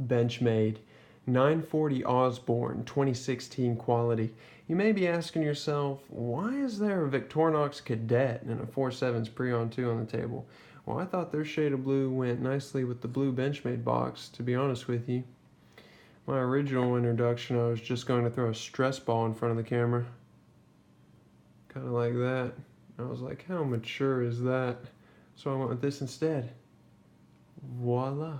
Benchmade 940 Osborne 2016 quality. You may be asking yourself, why is there a Victorinox Cadet and a 4.7's Preon 2 on the table? Well, I thought their shade of blue went nicely with the blue Benchmade box, to be honest with you. My original introduction, I was just going to throw a stress ball in front of the camera. Kind of like that. I was like, how mature is that? So I went with this instead. Voila.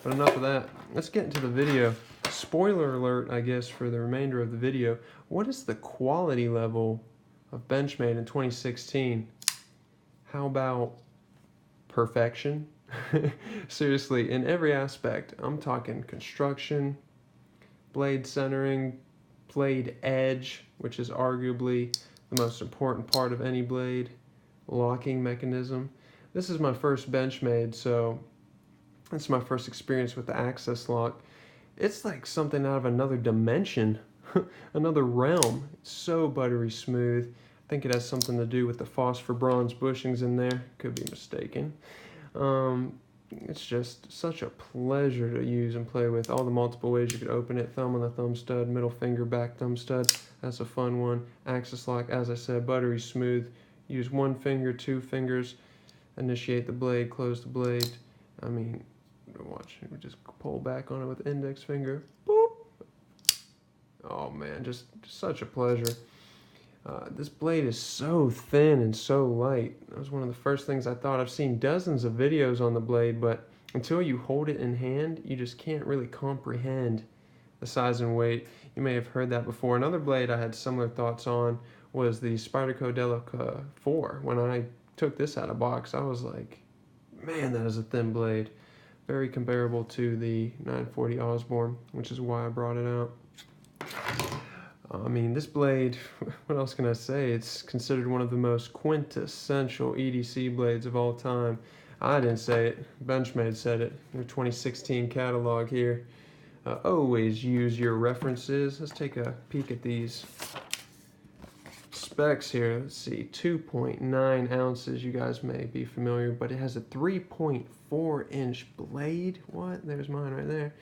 But enough of that. Let's get into the video. Spoiler alert, I guess, for the remainder of the video. What is the quality level of Benchmade in 2016? How about perfection? Seriously, in every aspect. I'm talking construction, blade centering, blade edge, which is arguably the most important part of any blade, locking mechanism. This is my first Benchmade, so it's my first experience with the access lock. It's like something out of another dimension, another realm. It's so buttery smooth. I think it has something to do with the phosphor bronze bushings in there. Could be mistaken. It's just such a pleasure to use and play with. All the multiple ways you could open it. Thumb on the thumb stud, middle finger, back thumb stud. That's a fun one. Axis lock, as I said, buttery smooth. Use one finger, two fingers. Initiate the blade, close the blade. I mean, watch, we just pull back on it with the index finger. Boop. Oh man, just such a pleasure. This blade is so thin and so light. That was one of the first things I thought. I've seen dozens of videos on the blade, but until you hold it in hand, you just can't really comprehend the size and weight. You may have heard that before. Another blade I had similar thoughts on was the Spyderco Delica 4. When I took this out of box, I was like, man, that is a thin blade. Very comparable to the 940 Osborne, which is why I brought it out. I mean, this blade, what else can I say? It's considered one of the most quintessential EDC blades of all time. I didn't say it. Benchmade said it. Their 2016 catalog here. Always use your references. Let's take a peek at these specs here. Let's see, 2.9 ounces. You guys may be familiar, but it has a 3.4-inch blade. What? There's mine right there.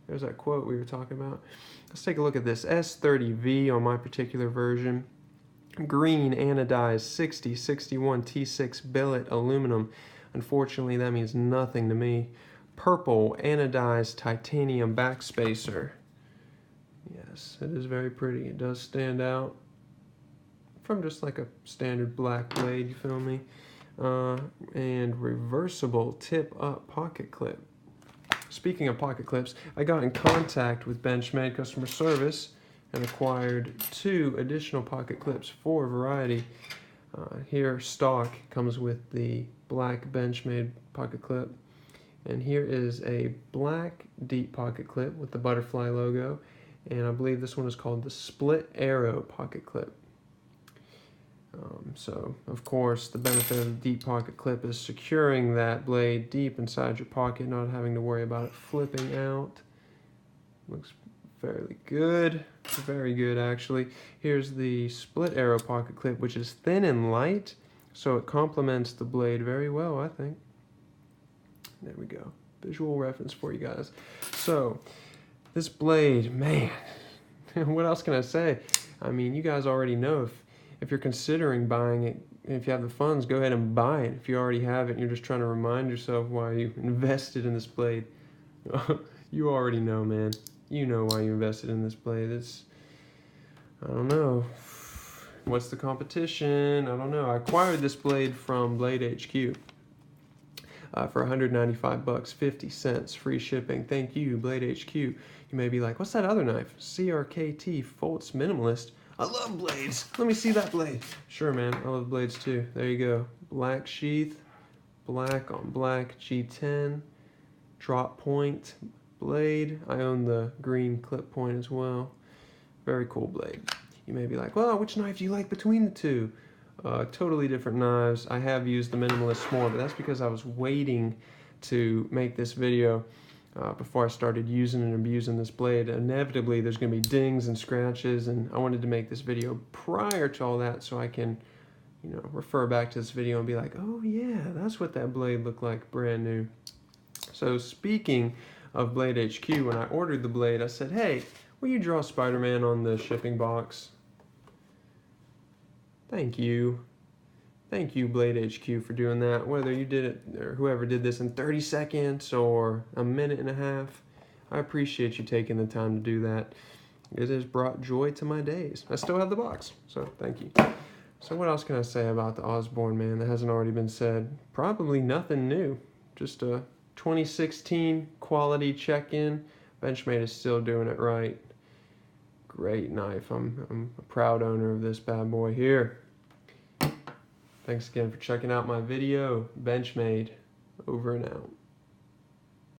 There's that quote we were talking about. Let's take a look at this. S30V on my particular version. Green anodized 6061 T6 billet aluminum. Unfortunately, that means nothing to me. Purple anodized titanium backspacer. Yes, it is very pretty. It does stand out from just like a standard black blade, you feel me? And reversible tip-up pocket clip. Speaking of pocket clips, I got in contact with Benchmade customer service and acquired 2 additional pocket clips for variety. Here, stock comes with the black Benchmade pocket clip, and here is a black deep pocket clip with the butterfly logo, and I believe this one is called the Split Arrow pocket clip. So, of course, the benefit of the deep pocket clip is securing that blade deep inside your pocket, not having to worry about it flipping out. Looks fairly good. Very good, actually. Here's the split arrow pocket clip, which is thin and light, so it complements the blade very well, I think. There we go. Visual reference for you guys. So, this blade, man, what else can I say? I mean, you guys already know if you're considering buying it, if you have the funds, go ahead and buy it. If you already have it and you're just trying to remind yourself why you invested in this blade, you already know, man. You know why you invested in this blade. It's, I don't know. What's the competition? I don't know. I acquired this blade from Blade HQ for $195, 50 cents, free shipping. Thank you, Blade HQ. You may be like, what's that other knife? CRKT Fultz Minimalist. I love blades. Let me see that blade. Sure, man. I love blades too. There you go. Black sheath, black on black G10, drop point blade. I own the green clip point as well. Very cool blade. You may be like, well, which knife do you like between the two? Totally different knives. I have used the Minimalist more, but that's because I was waiting to make this video before I started using and abusing this blade. Inevitably, there's going to be dings and scratches, and I wanted to make this video prior to all that so I can, you know, refer back to this video and be like, oh yeah, that's what that blade looked like brand new. So speaking of Blade HQ. When I ordered the blade, I said, hey, will you draw Spider-Man on the shipping box? Thank you. Thank you, Blade HQ, for doing that. Whether you did it, or whoever did this in 30 seconds or a minute and a half, I appreciate you taking the time to do that. It has brought joy to my days. I still have the box, so thank you. So what else can I say about the Osborne, man, that hasn't already been said? Probably nothing new. Just a 2016 quality check-in. Benchmade is still doing it right. Great knife. I'm a proud owner of this bad boy here. Thanks again for checking out my video. Benchmade, over and out.